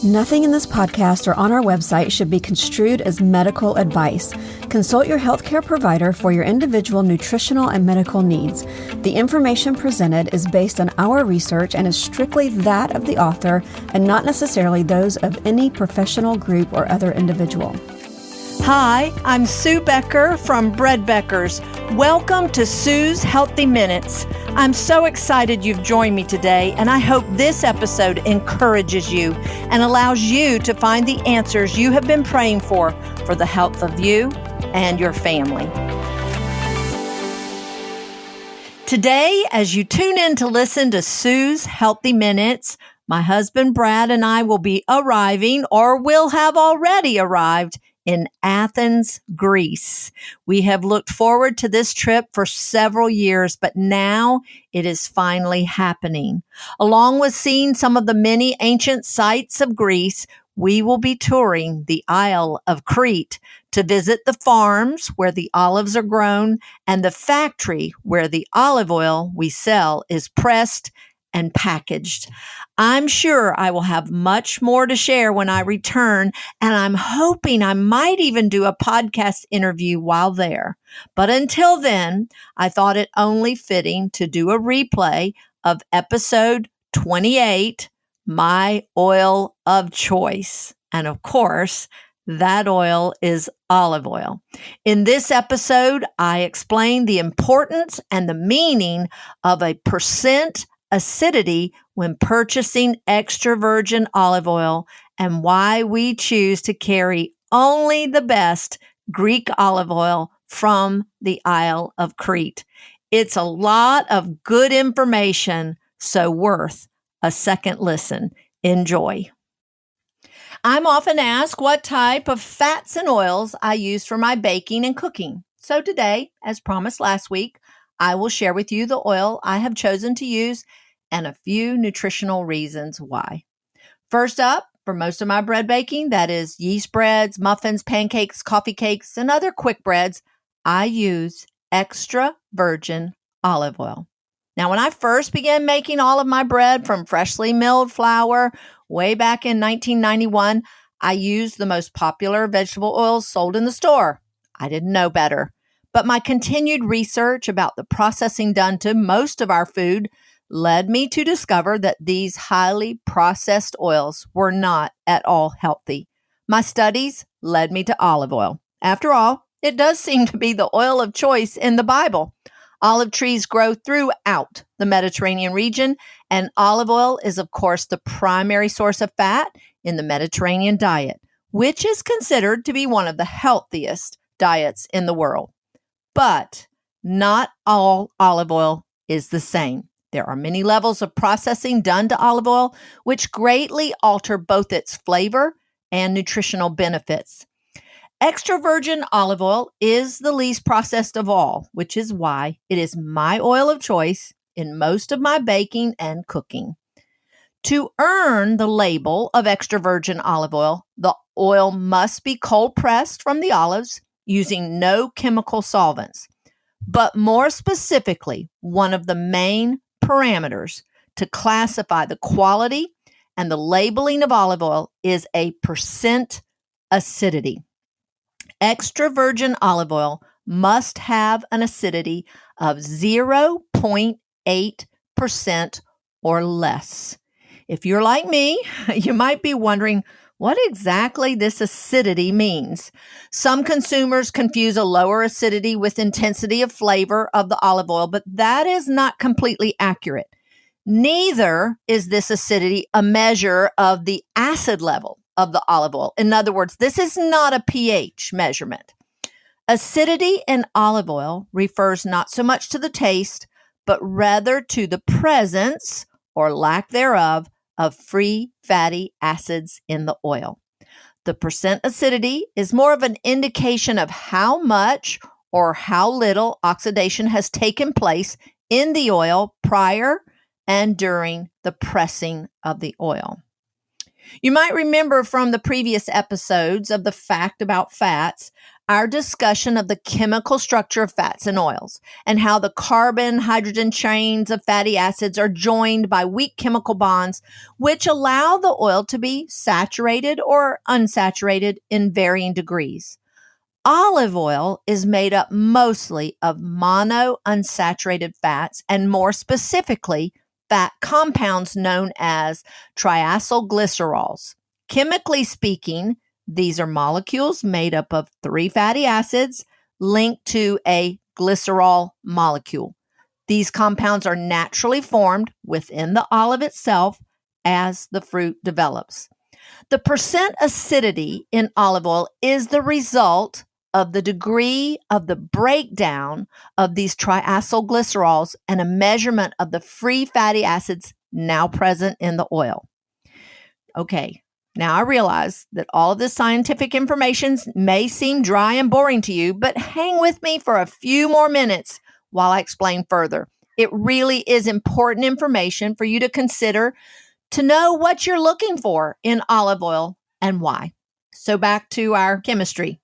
Nothing in this podcast or on our website should be construed as medical advice. Consult your healthcare provider for your individual nutritional and medical needs. The information presented is based on our research and is strictly that of the author and not necessarily those of any professional group or other individual. Hi, I'm Sue Becker from Bread Beckers. Welcome to Sue's Healthy Minutes. I'm so excited you've joined me today, and I hope this episode encourages you and allows you to find the answers you have been praying for the health of you and your family. Today, as you tune in to listen to Sue's Healthy Minutes, my husband Brad and I will be arriving, or will have already arrived, in Athens, Greece. We have looked forward to this trip for several years, but now it is finally happening. Along with seeing some of the many ancient sites of Greece, we will be touring the Isle of Crete to visit the farms where the olives are grown and the factory where the olive oil we sell is pressed and packaged. I'm sure I will have much more to share when I return, and I'm hoping I might even do a podcast interview while there. But until then, I thought it only fitting to do a replay of episode 28, My Oil of Choice. And of course, that oil is olive oil. In this episode, I explain the importance and the meaning of a percent acidity when purchasing extra virgin olive oil and why we choose to carry only the best Greek olive oil from the Isle of Crete. It's a lot of good information, so worth a second listen. Enjoy. I'm often asked what type of fats and oils I use for my baking and cooking. So today, as promised last week, I will share with you the oil I have chosen to use and a few nutritional reasons why. First up, for most of my bread baking, that is yeast breads, muffins, pancakes, coffee cakes, and other quick breads, I use extra virgin olive oil. Now, when I first began making all of my bread from freshly milled flour way back in 1991, I used the most popular vegetable oils sold in the store. I didn't know better. But my continued research about the processing done to most of our food led me to discover that these highly processed oils were not at all healthy. My studies led me to olive oil. After all, it does seem to be the oil of choice in the Bible. Olive trees grow throughout the Mediterranean region, and olive oil is, of course, the primary source of fat in the Mediterranean diet, which is considered to be one of the healthiest diets in the world. But not all olive oil is the same. There are many levels of processing done to olive oil, which greatly alter both its flavor and nutritional benefits. Extra virgin olive oil is the least processed of all, which is why it is my oil of choice in most of my baking and cooking. To earn the label of extra virgin olive oil, the oil must be cold pressed from the olives using no chemical solvents. But more specifically, one of the main parameters to classify the quality and the labeling of olive oil is a percent acidity. Extra virgin olive oil must have an acidity of 0.8% or less. If you're like me, you might be wondering what exactly this acidity means. Some consumers confuse a lower acidity with intensity of flavor of the olive oil, but that is not completely accurate. Neither is this acidity a measure of the acid level of the olive oil. In other words, this is not a pH measurement. Acidity in olive oil refers not so much to the taste, but rather to the presence or lack thereof of free fatty acids in the oil. The percent acidity is more of an indication of how much or how little oxidation has taken place in the oil prior and during the pressing of the oil. You might remember from the previous episodes of the fact about fats, our discussion of the chemical structure of fats and oils and how the carbon-hydrogen chains of fatty acids are joined by weak chemical bonds, which allow the oil to be saturated or unsaturated in varying degrees. Olive oil is made up mostly of monounsaturated fats and more specifically, fat compounds known as triacylglycerols. Chemically speaking, these are molecules made up of 3 fatty acids linked to a glycerol molecule. These compounds are naturally formed within the olive itself as the fruit develops. The percent acidity in olive oil is the result of the degree of the breakdown of these triacylglycerols and a measurement of the free fatty acids now present in the oil. Okay, now I realize that all of this scientific information may seem dry and boring to you, but hang with me for a few more minutes while I explain further. It really is important information for you to consider to know what you're looking for in olive oil and why. So back to our chemistry.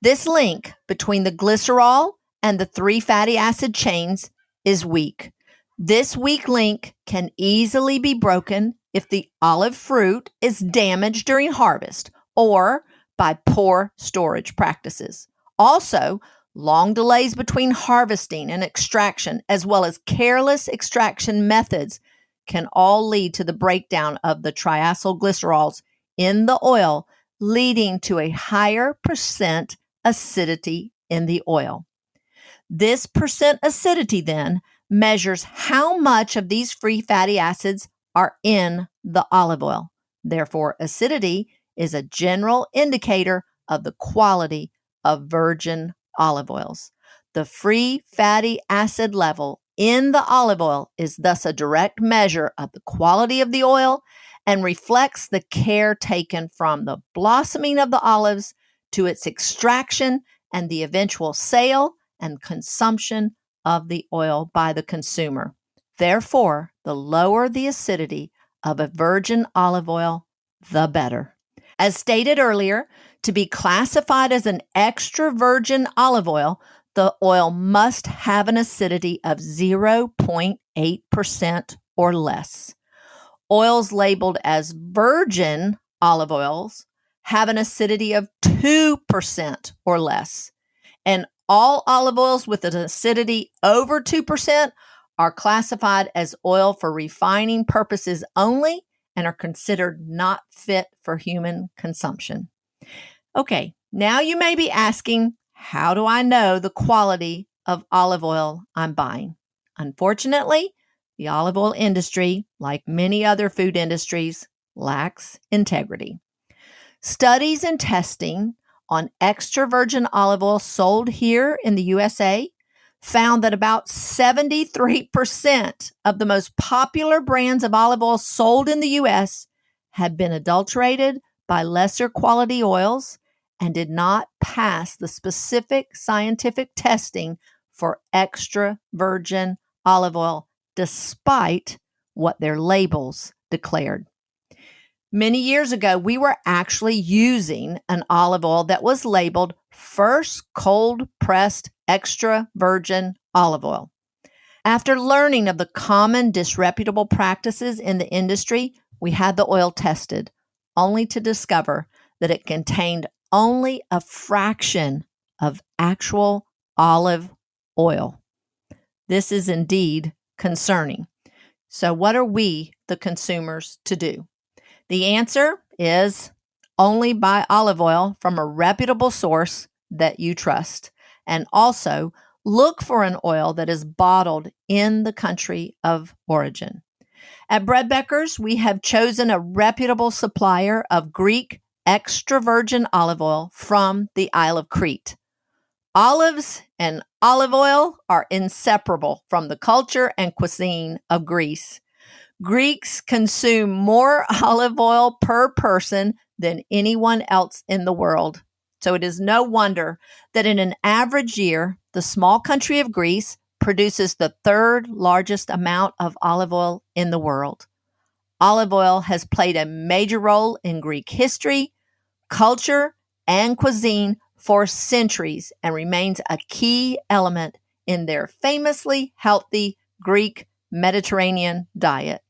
This link between the glycerol and the 3 fatty acid chains is weak. This weak link can easily be broken if the olive fruit is damaged during harvest or by poor storage practices. Also, long delays between harvesting and extraction, as well as careless extraction methods, can all lead to the breakdown of the triacylglycerols in the oil, leading to a higher percent acidity in the oil. This percent acidity then measures how much of these free fatty acids are in the olive oil. Therefore, acidity is a general indicator of the quality of virgin olive oils. The free fatty acid level in the olive oil is thus a direct measure of the quality of the oil and reflects the care taken from the blossoming of the olives to its extraction and the eventual sale and consumption of the oil by the consumer. Therefore, the lower the acidity of a virgin olive oil, the better. As stated earlier, to be classified as an extra virgin olive oil, the oil must have an acidity of 0.8% or less. Oils labeled as virgin olive oils have an acidity of 2% or less. And all olive oils with an acidity over 2% are classified as oil for refining purposes only and are considered not fit for human consumption. Okay, now you may be asking, how do I know the quality of olive oil I'm buying? Unfortunately, the olive oil industry, like many other food industries, lacks integrity. Studies and testing on extra virgin olive oil sold here in the USA found that about 73% of the most popular brands of olive oil sold in the US had been adulterated by lesser quality oils and did not pass the specific scientific testing for extra virgin olive oil, despite what their labels declared. Many years ago, we were actually using an olive oil that was labeled first cold pressed extra virgin olive oil. After learning of the common disreputable practices in the industry, we had the oil tested, only to discover that it contained only a fraction of actual olive oil. This is indeed concerning. So what are we, the consumers, to do? The answer is only buy olive oil from a reputable source that you trust. And also look for an oil that is bottled in the country of origin. At Becker's, we have chosen a reputable supplier of Greek extra virgin olive oil from the Isle of Crete. Olives and olive oil are inseparable from the culture and cuisine of Greece. Greeks consume more olive oil per person than anyone else in the world. So it is no wonder that in an average year, the small country of Greece produces the 3rd largest amount of olive oil in the world. Olive oil has played a major role in Greek history, culture, and cuisine for centuries and remains a key element in their famously healthy Greek Mediterranean diet.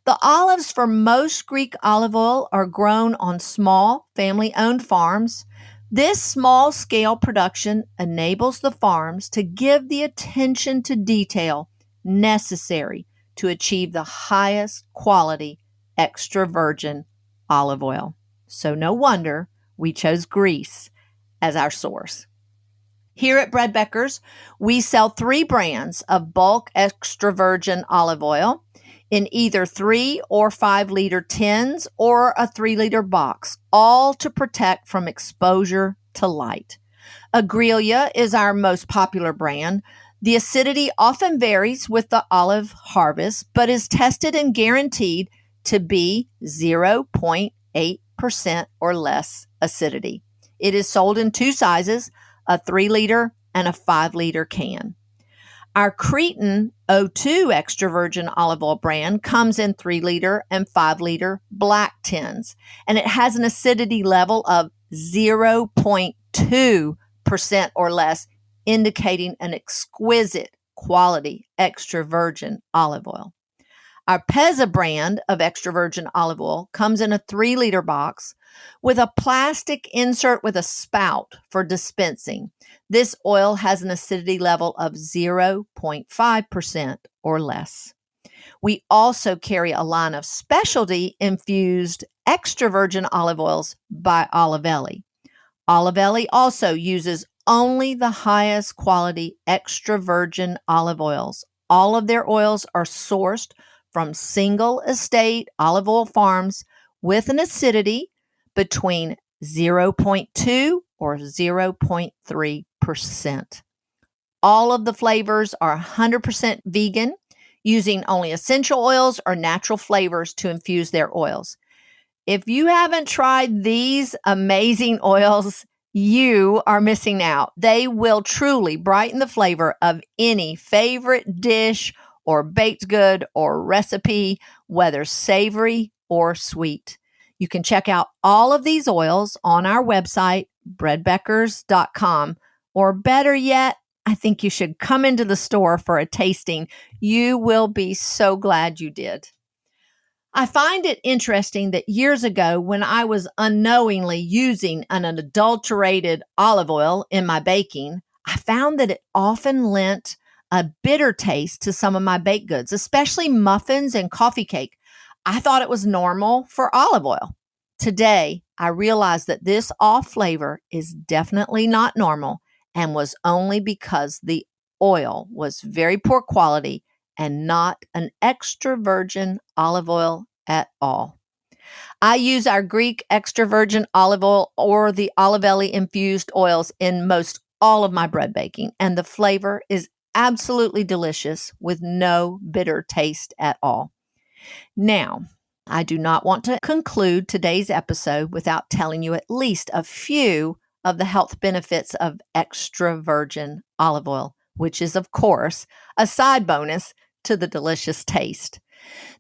The olives for most Greek olive oil are grown on small, family-owned farms. This small-scale production enables the farms to give the attention to detail necessary to achieve the highest quality extra virgin olive oil. So no wonder we chose Greece as our source. Here at Bread Becker's, we sell 3 brands of bulk extra virgin olive oil in either 3 or 5 liter tins or a 3-liter box, all to protect from exposure to light. Agrelia is our most popular brand. The acidity often varies with the olive harvest, but is tested and guaranteed to be 0.8% or less acidity. It is sold in 2 sizes, a 3-liter and a 5-liter can. Our Cretan O2 extra virgin olive oil brand comes in 3-liter and 5-liter black tins, and it has an acidity level of 0.2% or less, indicating an exquisite quality extra virgin olive oil. Our Pezza brand of extra virgin olive oil comes in a 3-liter box with a plastic insert with a spout for dispensing. This oil has an acidity level of 0.5% or less. We also carry a line of specialty infused extra virgin olive oils by Olivelli. Olivelli also uses only the highest quality extra virgin olive oils. All of their oils are sourced from single estate olive oil farms with an acidity between 0.2 or 0.3%. All of the flavors are 100% vegan, using only essential oils or natural flavors to infuse their oils. If you haven't tried these amazing oils, you are missing out. They will truly brighten the flavor of any favorite dish or baked good or recipe, whether savory or sweet. You can check out all of these oils on our website, breadbeckers.com, or better yet, I think you should come into the store for a tasting. You will be so glad you did. I find it interesting that years ago, when I was unknowingly using an adulterated olive oil in my baking, I found that it often lent a bitter taste to some of my baked goods, especially muffins and coffee cake. I thought it was normal for olive oil. Today, I realize that this off flavor is definitely not normal and was only because the oil was very poor quality and not an extra virgin olive oil at all. I use our Greek extra virgin olive oil or the Olivelli infused oils in most all of my bread baking, and the flavor is absolutely delicious with no bitter taste at all. Now, I do not want to conclude today's episode without telling you at least a few of the health benefits of extra virgin olive oil, which is, of course, a side bonus to the delicious taste.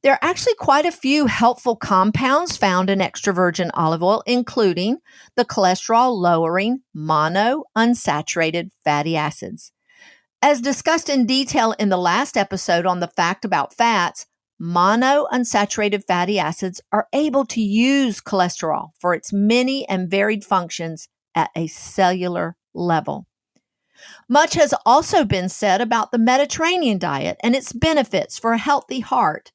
There are actually quite a few helpful compounds found in extra virgin olive oil, including the cholesterol-lowering monounsaturated fatty acids. As discussed in detail in the last episode on the fact about fats, monounsaturated fatty acids are able to use cholesterol for its many and varied functions at a cellular level. Much has also been said about the Mediterranean diet and its benefits for a healthy heart.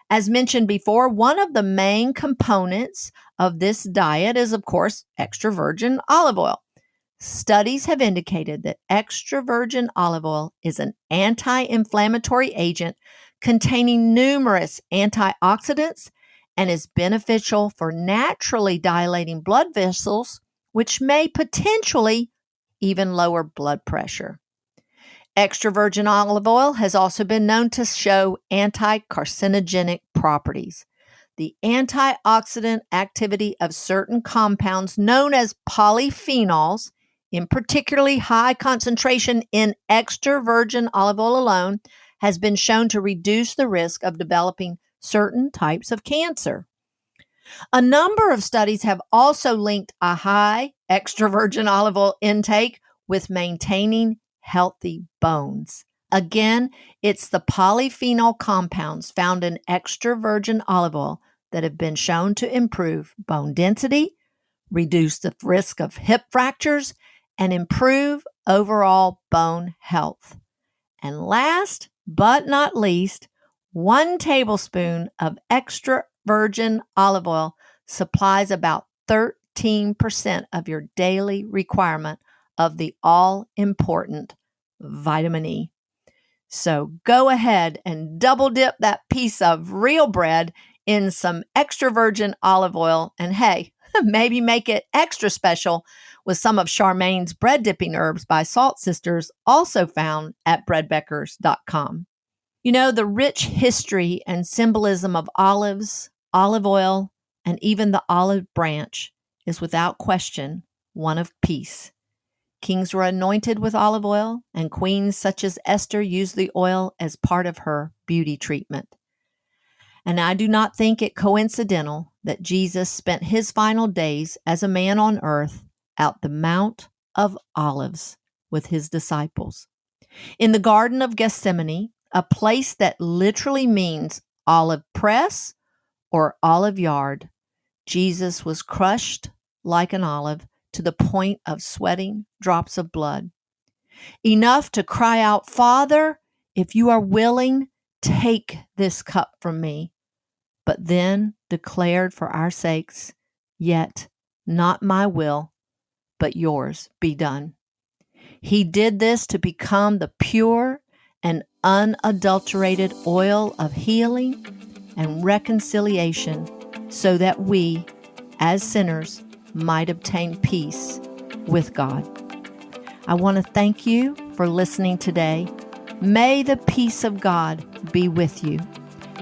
As mentioned before, one of the main components of this diet is, of course, extra virgin olive oil. Studies have indicated that extra virgin olive oil is an anti-inflammatory agent containing numerous antioxidants and is beneficial for naturally dilating blood vessels, which may potentially even lower blood pressure. Extra virgin olive oil has also been known to show anti-carcinogenic properties. The antioxidant activity of certain compounds known as polyphenols, in particularly high concentration in extra virgin olive oil alone, has been shown to reduce the risk of developing certain types of cancer. A number of studies have also linked a high extra virgin olive oil intake with maintaining healthy bones. Again, it's the polyphenol compounds found in extra virgin olive oil that have been shown to improve bone density, reduce the risk of hip fractures, and improve overall bone health. And last but not least, 1 tablespoon of extra virgin olive oil supplies about 13% of your daily requirement of the all-important vitamin E. So go ahead and double dip that piece of real bread in some extra virgin olive oil, and hey, maybe make it extra special with some of Charmaine's bread dipping herbs by Salt Sisters, also found at breadbeckers.com. You know, the rich history and symbolism of olives, olive oil, and even the olive branch is without question one of peace. Kings were anointed with olive oil, and queens such as Esther used the oil as part of her beauty treatment. And I do not think it coincidental that Jesus spent his final days as a man on earth out the Mount of Olives with his disciples. In the Garden of Gethsemane, a place that literally means olive press or olive yard, Jesus was crushed like an olive to the point of sweating drops of blood. Enough to cry out, "Father, if you are willing, take this cup from me." But then declared for our sakes, "Yet not my will, but yours be done." He did this to become the pure and unadulterated oil of healing and reconciliation, so that we, as sinners, might obtain peace with God. I want to thank you for listening today. May the peace of God be with you.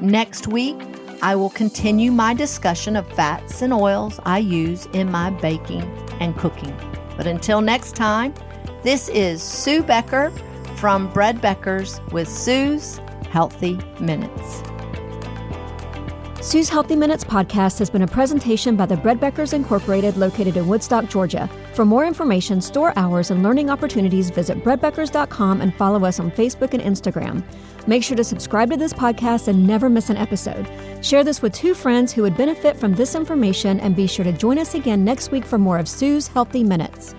Next week, I will continue my discussion of fats and oils I use in my baking and cooking. But until next time, this is Sue Becker from Bread Beckers with Sue's Healthy Minutes. Sue's Healthy Minutes podcast has been a presentation by the Bread Beckers Incorporated, located in Woodstock, Georgia. For more information, store hours, and learning opportunities, visit breadbeckers.com and follow us on Facebook and Instagram. Make sure to subscribe to this podcast and never miss an episode. Share this with 2 friends who would benefit from this information, and be sure to join us again next week for more of Sue's Healthy Minutes.